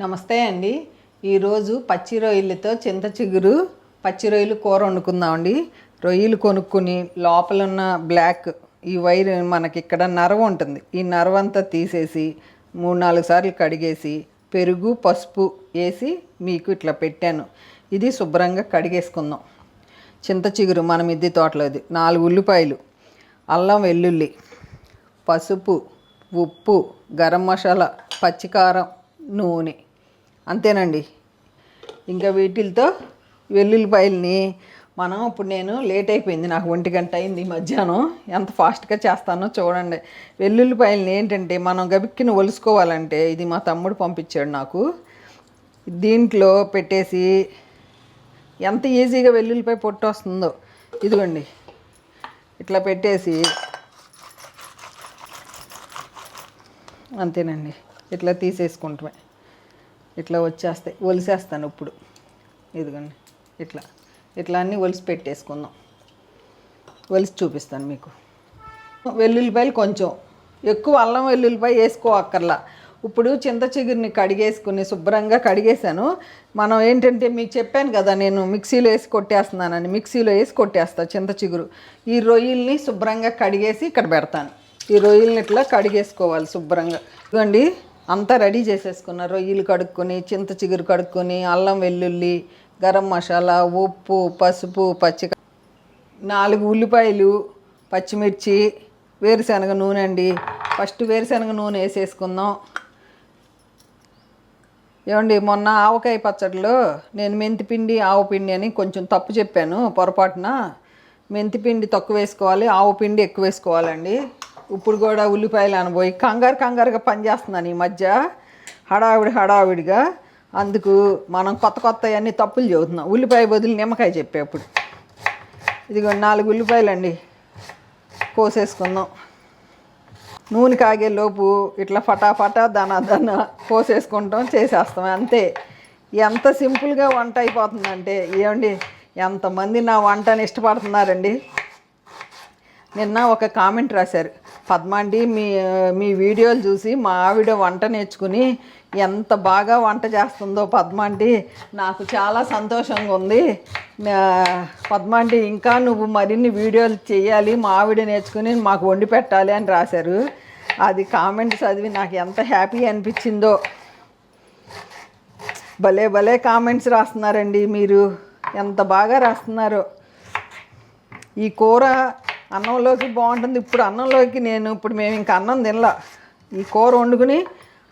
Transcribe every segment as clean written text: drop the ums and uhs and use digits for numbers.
నమస్తే అండి. ఈరోజు పచ్చి రొయ్యలతో చింత చిగురు పచ్చి రొయ్యలు కూర వండుకుందామండి. రొయ్యలు కొనుక్కుని లోపల ఉన్న బ్లాక్ ఈ వైర్ మనకి ఇక్కడ నరవ ఉంటుంది. ఈ నరవ అంతా తీసేసి 3-4 సార్లు కడిగేసి పెరుగు పసుపు వేసి మీకు ఇట్లా పెట్టాను. ఇది శుభ్రంగా కడిగేసుకుందాం. చింత చిగురు మన మిద్దె తోటలోది, 4 ఉల్లిపాయలు, అల్లం వెల్లుల్లి, పసుపు, ఉప్పు, గరం మసాలా, పచ్చికారం, నూనె, అంతేనండి. ఇంకా వీటితో వెల్లుల్లిపాయలని మనం ఇప్పుడు నేను లేట్ అయిపోయింది, నాకు 1 గంట అయింది మధ్యాహ్నం. ఎంత ఫాస్ట్గా చేస్తానో చూడండి. వెల్లుల్లిపాయలని ఏంటంటే మనం గబిక్కిన ఒలుసుకోవాలంటే ఇది మా తమ్ముడు పంపించాడు నాకు. దీంట్లో పెట్టేసి ఎంత ఈజీగా వెల్లుల్లిపాయ పొట్టు వస్తుందో ఇదిగోండి ఇట్లా పెట్టేసి అంతేనండి ఇట్లా తీసేసుకుంటామే. ఇట్లా వచ్చేస్తాయి, ఒలిసేస్తాను ఇప్పుడు. ఇదిగోండి ఇట్లా అన్నీ ఒలిసి పెట్టేసుకుందాం. ఒలిసి చూపిస్తాను మీకు. వెల్లుల్లిపాయలు కొంచెం ఎక్కువ అల్లం వెల్లుల్లిపాయ వేసుకోవక్కర్లా. ఇప్పుడు చింత చిగురిని కడిగేసుకుని శుభ్రంగా కడిగేసాను. మనం ఏంటంటే మీకు చెప్పాను కదా నేను మిక్సీలో వేసి కొట్టేస్తున్నానని, మిక్సీలో వేసి కొట్టేస్తాను చింత చిగురు. ఈ రొయ్యల్ని శుభ్రంగా కడిగేసి ఇక్కడ పెడతాను. ఈ రొయ్యల్ని ఇట్లా కడిగేసుకోవాలి శుభ్రంగా. ఇదిగోండి అంతా రెడీ చేసేసుకున్న రొయ్యలు కడుక్కొని, చింత చిగురు కడుక్కొని, అల్లం వెల్లుల్లి, గరం మసాలా, ఉప్పు, పసుపు, 4 ఉల్లిపాయలు, పచ్చిమిర్చి, వేరుశనగ నూనె అండి. ఫస్ట్ వేరుశనగ నూనె వేసేసుకుందాం. ఏమండి మొన్న ఆవకాయ పచ్చడిలో నేను మెంతిపిండి ఆవపిండి అని కొంచెం తప్పు చెప్పాను పొరపాటున. మెంతిపిండి తక్కువ వేసుకోవాలి, ఆవపిండి ఎక్కువ వేసుకోవాలండి. ఇప్పుడు కూడా ఉల్లిపాయలు అనబోయి కంగారుగా పనిచేస్తున్నాను ఈ మధ్య, హడావిడిగా. అందుకు మనం కొత్త అన్నీ తప్పులు చెబుతున్నాం. ఉల్లిపాయ బదులు నిమ్మకాయ చెప్పేప్పుడు. ఇదిగో 4 ఉల్లిపాయలు అండి, కోసేసుకుందాం. నూనె కాగేలోపు ఇట్లా ఫటాఫటా దన కోసేసుకుంటాం, చేసేస్తాం అంతే. ఎంత సింపుల్గా వంట అయిపోతుందంటే ఏమండి, ఎంతమంది నా వంటని ఇష్టపడుతున్నారండి. నిన్న ఒక కామెంట్ రాశారు, పద్మాండి మీ వీడియోలు చూసి మా ఆవిడ వంట నేర్చుకుని ఎంత బాగా వంట చేస్తుందో పద్మాండి, నాకు చాలా సంతోషంగా ఉంది. పద్మాండి ఇంకా నువ్వు మరిన్ని వీడియోలు చేయాలి, మా ఆవిడ నేర్చుకుని మాకు వండి పెట్టాలి అని రాశారు. అది కామెంట్ చదివి నాకు ఎంత హ్యాపీ అనిపించిందో. భలే కామెంట్స్ రాస్తున్నారండి మీరు, ఎంత బాగా రాస్తున్నారో. ఈ కూర అన్నంలోకి బాగుంటుంది. ఇప్పుడు మేము ఇంకా అన్నం తినలా, ఈ కూర వండుకుని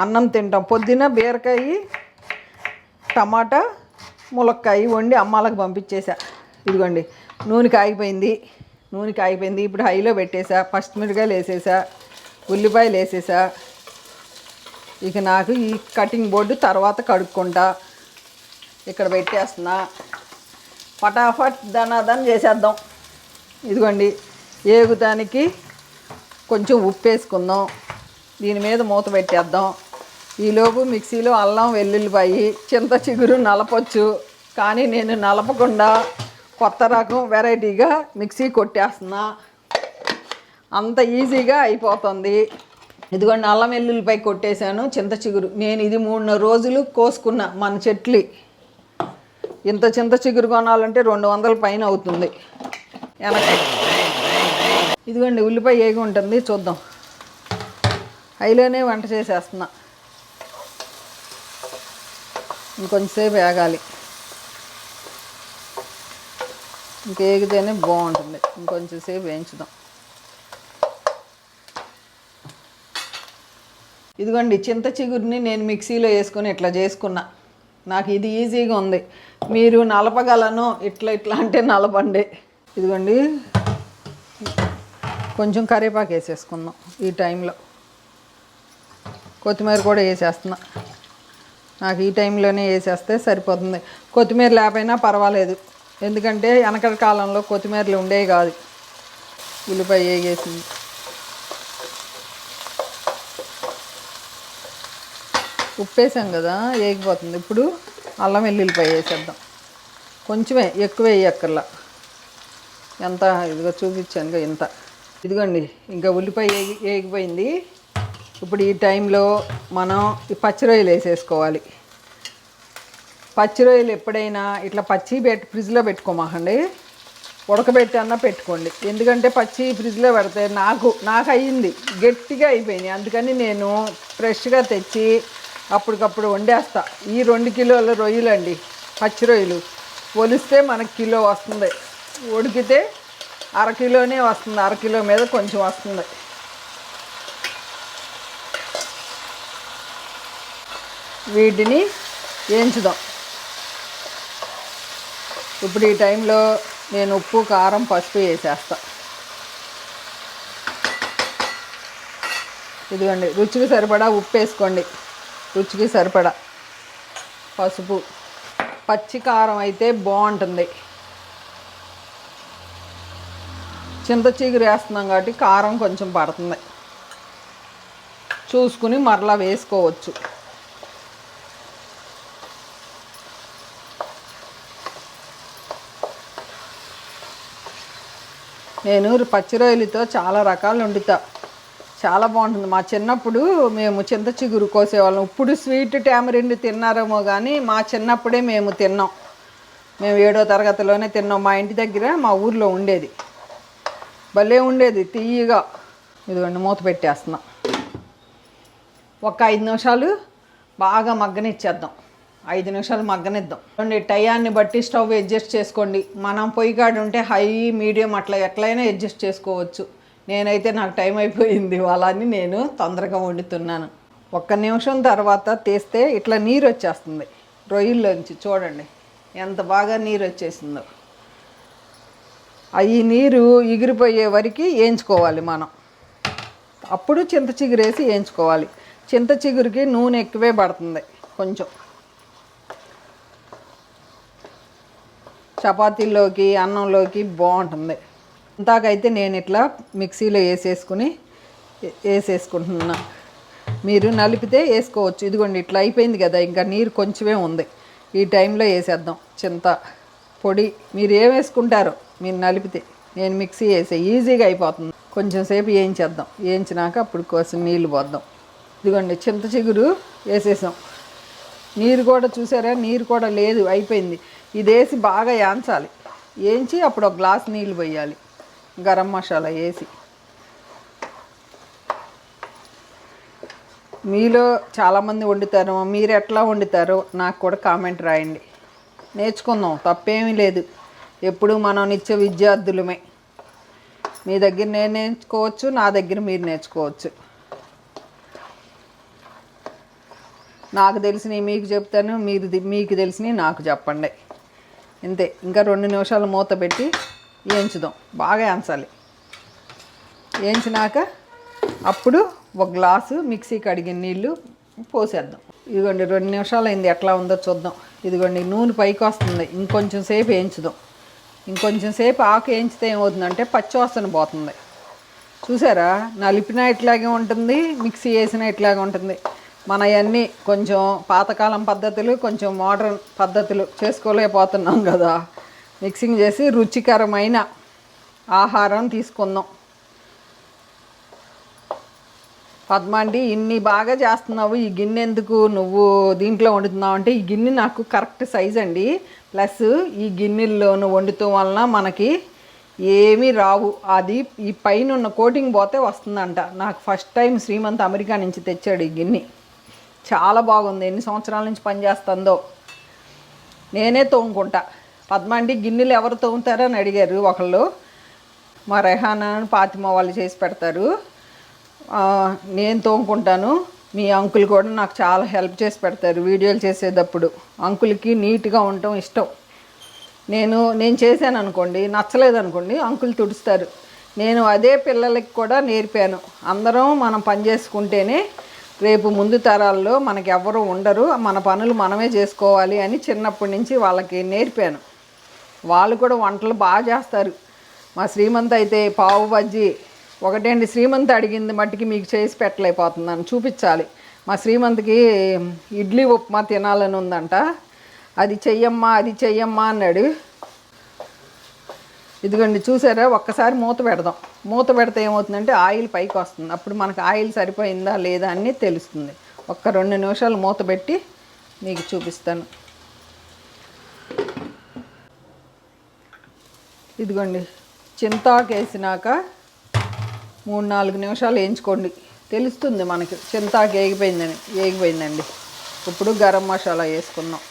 అన్నం తింటాం. పొద్దున బీరకాయ, టమాటా, ములక్కాయ వండి అమ్మాలకు పంపించేసా. ఇదిగోండి నూనె కాగిపోయింది. ఇప్పుడు హైలో పెట్టేసా. పచ్చిమిరకాయలు వేసేసా, ఉల్లిపాయలు వేసేసా. ఇక నాకు ఈ కటింగ్ బోర్డు తర్వాత కడుక్కుంటా ఇక్కడ పెట్టేస్తున్నా. ఫటాఫట్ దనాదన చేసేద్దాం. ఇదిగోండి ఏగుతానికి కొంచెం ఉప్పు వేసుకుందాం. దీని మీద మూత పెట్టేద్దాం. ఈలోపు మిక్సీలో అల్లం వెల్లుల్లిపాయి, చింత చిగురు నలపొచ్చు, కానీ నేను నలపకుండా కొత్త రకం వెరైటీగా మిక్సీ కొట్టేస్తున్నా. అంత ఈజీగా అయిపోతుంది. ఇదిగోండి అల్లం వెల్లుల్లిపాయ కొట్టేశాను. చింత చిగురు నేను ఇది 3 రోజులు కోసుకున్నా మన చెట్లు. ఇంత చింత చిగురు కొనాలంటే 200 పైన అవుతుంది వెనక. ఇదిగోండి ఉల్లిపాయ ఏగి ఉంటుంది, చూద్దాం. హైలోనే వంట చేసేస్తున్నా. ఇంకొంచెంసేపు వేగాలి, ఇంకేగితేనే బాగుంటుంది. ఇంకొంచెంసేపు వేయించుదాం. ఇదిగోండి చింత చిగురిని నేను మిక్సీలో వేసుకొని ఇట్లా చేసుకున్నా. నాకు ఇది ఈజీగా ఉంది. మీరు నలపగలను ఇట్లా అంటే నలపండి. ఇదిగోండి కొంచెం కరివేపాకు వేసేసుకుందాం. ఈ టైంలో కొత్తిమీర కూడా వేసేస్తున్నా. నాకు ఈ టైంలోనే వేసేస్తే సరిపోతుంది. కొత్తిమీర లేకపోయినా పర్వాలేదు, ఎందుకంటే వెనకటి కాలంలో కొత్తిమీరలు ఉండేవి కాదు. ఉల్లిపాయ వేగేసింది. ఉప్పు వేసాం కదా, వేగిపోతుంది. ఇప్పుడు అల్లం వెల్లుల్లిపాయ వేసేద్దాం. కొంచెమే, ఎక్కువ వేయక్కర్లా. ఎంత ఇదిగో చూపించానుగా ఇంత. ఇదిగోండి ఇంకా ఉల్లిపాయ వేగిపోయింది. ఇప్పుడు ఈ టైంలో మనం ఈ పచ్చి రొయ్యలు వేసేసుకోవాలి. పచ్చి రొయ్యలు ఎప్పుడైనా ఇట్లా పచ్చి ఫ్రిడ్జ్లో పెట్టుకోమాకండి, ఉడకబెట్టి అన్నా పెట్టుకోండి. ఎందుకంటే పచ్చి ఫ్రిడ్జ్లో పెడితే నాకు అయ్యింది, గట్టిగా అయిపోయినాయి. అందుకని నేను ఫ్రెష్గా తెచ్చి అప్పటికప్పుడు వండేస్తా. ఈ 2 కిలోల రొయ్యలు అండి, పచ్చి రొయ్యలు ఒలిస్తే మనకు కిలో వస్తుంది, ఉడికితే అరకిలోనే వస్తుంది, అరకిలో మీద కొంచెం వస్తుంది. వీటిని వేయించుదాం. ఇప్పుడు ఈ టైంలో నేను ఉప్పు, కారం, పసుపు వేసేస్తా. ఇదిగోండి, రుచికి సరిపడా ఉప్పు వేసుకోండి, రుచికి సరిపడా పసుపు. పచ్చి కారం అయితే బాగుంటుంది. చింత చిగురు వేస్తున్నాం కాబట్టి కారం కొంచెం పడుతుంది, చూసుకుని మరలా వేసుకోవచ్చు. నేను పచ్చి రొయ్యలతో చాలా రకాలు వండుతా, చాలా బాగుంటుంది. మా చిన్నప్పుడు మేము చింత చిగురు కోసేవాళ్ళం. ఇప్పుడు స్వీట్ టామరిండ్ తిన్నారేమో కానీ మా చిన్నప్పుడే మేము తిన్నాం. మేము 7వ తరగతిలోనే తిన్నాం. మా ఇంటి దగ్గర మా ఊర్లో ఉండేది, భలే ఉండేది తీయగా. ఇదిగోండి, మూత పెట్టేస్తున్నాం. ఒక 5 నిమిషాలు బాగా మగ్గనిచ్చేద్దాం. 5 నిమిషాలు మగ్గనిద్దాం. టయాన్ని బట్టి స్టవ్ అడ్జస్ట్ చేసుకోండి. మనం పొయ్యి కాడ ఉంటే హై, మీడియం అట్లా ఎట్లయినా అడ్జస్ట్ చేసుకోవచ్చు. నేనైతే నాకు టైం అయిపోయింది ఇవాళ అని నేను తొందరగా వండుతున్నాను. 1 నిమిషం తర్వాత తీస్తే ఇట్లా నీరు వచ్చేస్తుంది రొయ్యల్లోంచి. చూడండి ఎంత బాగా నీరు వచ్చేసిందో. ఈ నీరు ఎగిరిపోయే వరకు వేయించుకోవాలి మనం. అప్పుడు చింత చిగురు వేసి వేయించుకోవాలి. చింత చిగురికి నూనె ఎక్కువే పడుతుంది కొంచెం. చపాతీల్లోకి, అన్నంలోకి బాగుంటుంది. ఇంతాకైతే నేను ఇట్లా మిక్సీలో వేసేసుకుంటున్నా. మీరు నలిపితే వేసుకోవచ్చు. ఇదిగోండి, ఇట్లా అయిపోయింది కదా, ఇంకా నీరు కొంచెమే ఉంది. ఈ టైంలో వేసేద్దాం చింత పొడి. మీరు ఏం వేసుకుంటారో మీరు నలిపితే. నేను మిక్సీ వేసే ఈజీగా అయిపోతుంది. కొంచెం సేపు వేయించేద్దాం. వేయించినాక అప్పుడు కోసం నీళ్ళు పోద్దాం. ఇదిగోండి, చింత చిగురు వేసేసాం. నీరు కూడా చూసారా, నీరు కూడా లేదు, అయిపోయింది. ఇది వేసి బాగా యాంచాలి. వేయించి అప్పుడు ఒక గ్లాస్ నీళ్ళు పోయాలి, గరం మసాలా వేసి. మీలో చాలామంది వండుతారు, మీరు ఎట్లా వండుతారో నాకు కూడా కామెంట్ రాయండి. నేర్చుకుందాం, తప్పేమీ లేదు. ఎప్పుడు మనం నిత్య విద్యార్థులమే. మీ దగ్గర నేను నేర్చుకోవచ్చు, నా దగ్గర మీరు నేర్చుకోవచ్చు. నాకు తెలిసినవి మీకు చెప్తాను, మీకు తెలిసినవి నాకు చెప్పండి. ఇంతే. ఇంకా 2 నిమిషాలు మూత పెట్టి వేయించుదాం. బాగా వేయించాలి. వేయించినాక అప్పుడు ఒక గ్లాసు మిక్సీ కడిగిన నీళ్ళు పోసేద్దాం. ఇదిగోండి, 2 నిమిషాలు అయింది, ఎట్లా ఉందో చూద్దాం. ఇదిగోండి, నూనె పైకి వస్తుంది. ఇంకొంచెం సేపు వేయించుదాం. ఇంకొంచెం సేపు ఆకు వేయించితే ఏమవుతుందంటే పచ్చివాసన పోతుంది. చూసారా, నలిపినా ఇట్లాగే ఉంటుంది, మిక్సీ వేసినా ఇట్లాగే ఉంటుంది. మన అన్నీ కొంచెం పాతకాలం పద్ధతులు, కొంచెం మోడర్న్ పద్ధతులు చేసుకోలేకపోతున్నాం కదా. మిక్సింగ్ చేసి రుచికరమైన ఆహారం తీసుకుందాం. పద్మాంటి, ఇన్ని బాగా చేస్తున్నావు, ఈ గిన్నె ఎందుకు నువ్వు దీంట్లో వండుతున్నావు అంటే, ఈ గిన్నె నాకు కరెక్ట్ సైజ్ అండి. ప్లస్ ఈ గిన్నెల్లోనూ వండుతాం వలన మనకి ఏమీ రావు. అది ఈ పైన ఉన్న కోటింగ్ పోతే వస్తుందంట. నాకు ఫస్ట్ టైం శ్రీమంత్ అమెరికా నుంచి తెచ్చాడు ఈ గిన్నె. చాలా బాగుంది. ఎన్ని సంవత్సరాల నుంచి పనిచేస్తుందో. నేనే తోముకుంటా. పద్మాంటి, గిన్నెలు ఎవరు తోముతారో అని అడిగారు ఒకళ్ళు. మా రెహానా, ఫాతిమా వాళ్ళు చేసి పెడతారు. నేను తోముకుంటాను. మీ అంకుల్ కూడా నాకు చాలా హెల్ప్ చేసి పెడతారు వీడియోలు చేసేటప్పుడు. అంకుల్కి నీట్గా ఉండటం ఇష్టం. నేను చేశాను అనుకోండి, నచ్చలేదు అనుకోండి, అంకుల్ తుడుస్తారు. నేను అదే పిల్లలకి కూడా నేర్పాను. అందరం మనం పని చేసుకుంటేనే రేపు ముందు తరాల్లో మనకి ఎవరు ఉండరు, మన పనులు మనమే చేసుకోవాలి అని చిన్నప్పటి నుంచి వాళ్ళకి నేర్పాను. వాళ్ళు కూడా వంటలు బాగా చేస్తారు. మా శ్రీమంత్ అయితే పావు బజ్జీ ఒకటేంటి, శ్రీమంత్ అడిగింది మట్టికి మీకు చేసి పెట్టలేకపోతున్నాను, చూపించాలి. మా శ్రీమంత్కి ఇడ్లీ ఉప్మా తినాలని ఉందంట. అది చెయ్యమ్మా అన్నాడు. ఇదిగోండి, చూసారా, ఒక్కసారి మూత పెడదాం. మూత పెడితే ఏమవుతుందంటే ఆయిల్ పైకి వస్తుంది. అప్పుడు మనకు ఆయిల్ సరిపోయిందా లేదా అని తెలుస్తుంది. 1-2 నిమిషాలు మూత పెట్టి మీకు చూపిస్తాను. ఇదిగోండి, చింతాకు వేసినాక 3-4 నిమిషాలు వేయించుకోండి, తెలుస్తుంది మనకి చింతాకు వేగిపోయిందండి. ఇప్పుడు గరం మసాలా వేసుకుందాం.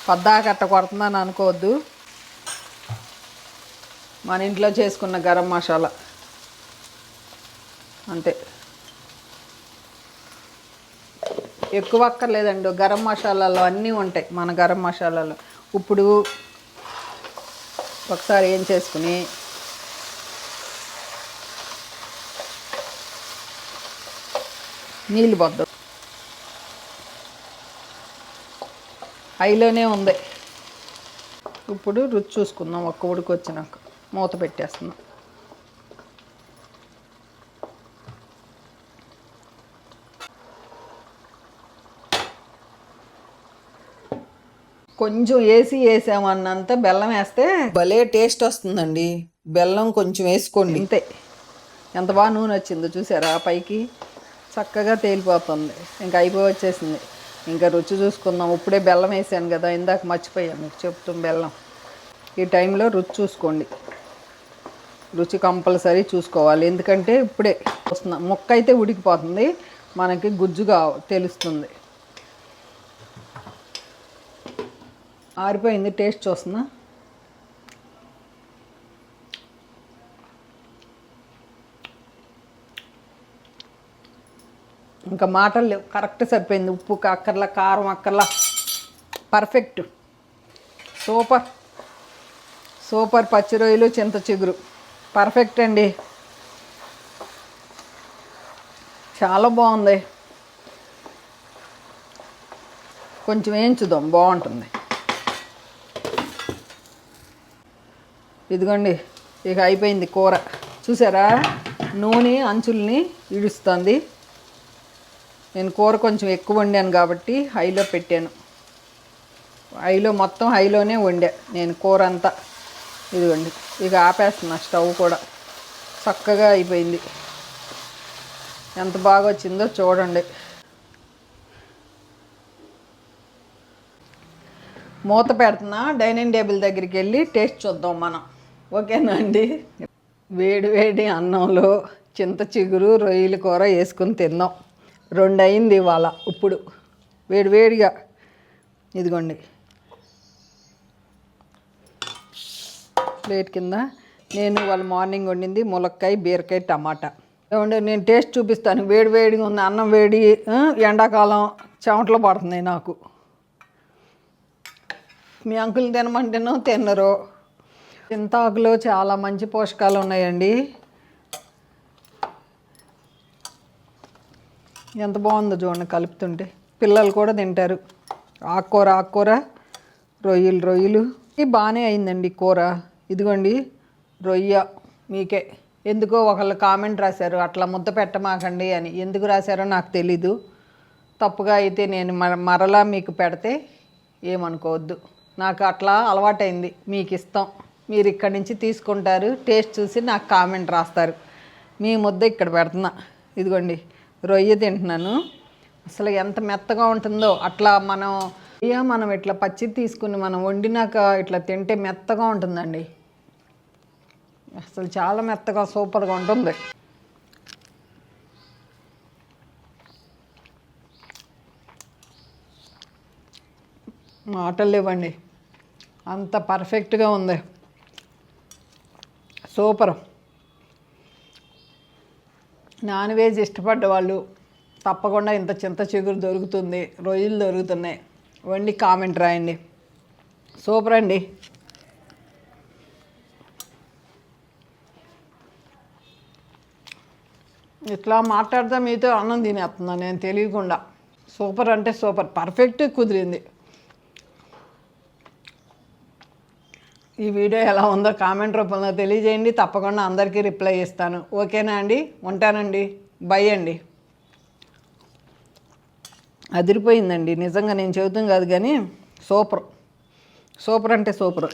పద్దాకట్ట కొడుతున్నాను అనుకోవద్దు, మన ఇంట్లో చేసుకున్న గరం మసాలా అంతే, ఎక్కువ అక్కర్లేదండి. గరం మసాలాలో అన్నీ ఉంటాయి మన గరం మసాలాలో. ఇప్పుడు ఒకసారి ఏం చేసుకుని నీళ్ళు పోద్దాం. హైలోనే ఉంది. ఇప్పుడు రుచి చూసుకుందాం. ఒక్క ఉడికి వచ్చినాక మూత పెట్టేస్తున్నాం. కొంచెం వేసామన్నంత బెల్లం వేస్తే భలే టేస్ట్ వస్తుందండి. బెల్లం కొంచెం వేసుకోండి అంతే. ఎంత బాగా నూనె వచ్చిందో చూసారా, పైకి చక్కగా తేలిపోతుంది. ఇంకా అయిపోయి వచ్చేసింది. ఇంకా రుచి చూసుకుందాం. ఇప్పుడే బెల్లం వేసాను కదా, ఇందాక మర్చిపోయాను మీకు చెప్తాం. బెల్లం ఈ టైంలో రుచి చూసుకోండి. రుచి కంపల్సరీ చూసుకోవాలి, ఎందుకంటే ఇప్పుడే వస్తుంది. ముక్క అయితే ఉడికిపోతుంది, మనకి గుజ్జుగా తెలుస్తుంది. ఆరిపోయింది, టేస్ట్ చూస్తున్నా. ఇంకా మాటలు లేవు, కరెక్ట్ సరిపోయింది. ఉప్పు అక్కర్లా, కారం అక్కర్లా, పర్ఫెక్ట్. Super super. పచ్చి రొయ్యలు చింత చిగురు పర్ఫెక్ట్ అండి, చాలా బాగుంది. కొంచెం వేయించుదాం, బాగుంటుంది. ఇదిగోండి, ఇక అయిపోయింది కూర. చూసారా, నూనె అంచుల్ని ఇడుస్తుంది. నేను కూర కొంచెం ఎక్కువ వండాను కాబట్టి హైలో పెట్టాను. మొత్తం హైలోనే వండా నేను కూర అంతా. ఇదిగోండి, ఇక ఆపేస్తున్నా. స్టవ్ కూడా చక్కగా అయిపోయింది. ఎంత బాగా వచ్చిందో చూడండి. మూత పెడుతున్నా. డైనింగ్ టేబుల్ దగ్గరికి వెళ్ళి టేస్ట్ చూద్దాం మనం. ఓకేనా అండి? వేడి వేడి అన్నంలో చింత చిగురు రొయ్యల కూర వేసుకుని తిందాం. 2 అయింది ఇవాళ. ఇప్పుడు వేడివేడిగా ఇదిగోండి ప్లేట్ కింద. నేను ఇవాళ మార్నింగ్ వండింది ములక్కాయ, బీరకాయ, టమాటా. ఏమంటే నేను టేస్ట్ చూపిస్తాను. వేడివేడిగా ఉంది అన్నం. వేడి, ఎండాకాలం చెమటలు పడుతున్నాయి నాకు. మీ అంకుల్ తినమంటేనో తిన్నరు. చింతాకులో చాలా మంచి పోషకాలు ఉన్నాయండి. ఎంత బాగుందో చూడండి, కలుపుతుంటే పిల్లలు కూడా తింటారు. ఆకుకూర, రొయ్యలు ఇది బాగానే అయిందండి కూర. ఇదిగోండి రొయ్య మీకే. ఎందుకో ఒకళ్ళు కామెంట్ రాశారు, అట్లా ముద్ద పెట్టమాకండి అని. ఎందుకు రాశారో నాకు తెలీదు. తప్పుగా అయితే నేను మరలా మీకు పెడితే ఏమనుకోవద్దు. నాకు అట్లా అలవాటైంది. మీకు ఇస్తాం, మీరు ఇక్కడి నుంచి తీసుకుంటారు, టేస్ట్ చూసి నాకు కామెంట్ రాస్తారు. మీ ముద్ద ఇక్కడ పెడుతున్నా. ఇదిగోండి రొయ్య తింటున్నాను. అసలు ఎంత మెత్తగా ఉంటుందో. అట్లా మనం ఇట్లా పచ్చి తీసుకుని మనం వండినాక ఇట్లా తింటే మెత్తగా ఉంటుందండి. అసలు చాలా మెత్తగా సూపర్గా ఉంటుంది. మాటలు లేవండి, అంత పర్ఫెక్ట్గా ఉంది. సూపర్. నాన్ వెజ్ ఇష్టపడ్డ వాళ్ళు తప్పకుండా ఇంత చింత చిగురు దొరుకుతుంది, రొయ్యలు దొరుకుతున్నాయి, వండి కామెంట్ రాయండి. సూపర్ అండి. ఇట్లా మాట్లాడితే మీతో అన్నం తినేస్తున్నాను నేను తెలియకుండా. సూపర్ అంటే సూపర్, పర్ఫెక్ట్ కుదిరింది. ఈ వీడియో ఎలా ఉందో కామెంట్ రూపంలో తెలియజేయండి. తప్పకుండా అందరికీ రిప్లై ఇస్తాను. ఓకేనా అండి? ఉంటానండి. బై అండి. అదిరిపోయిందండి నిజంగా, నేను చెబుతాం కాదు కానీ సూపర్ అంటే సూపర్.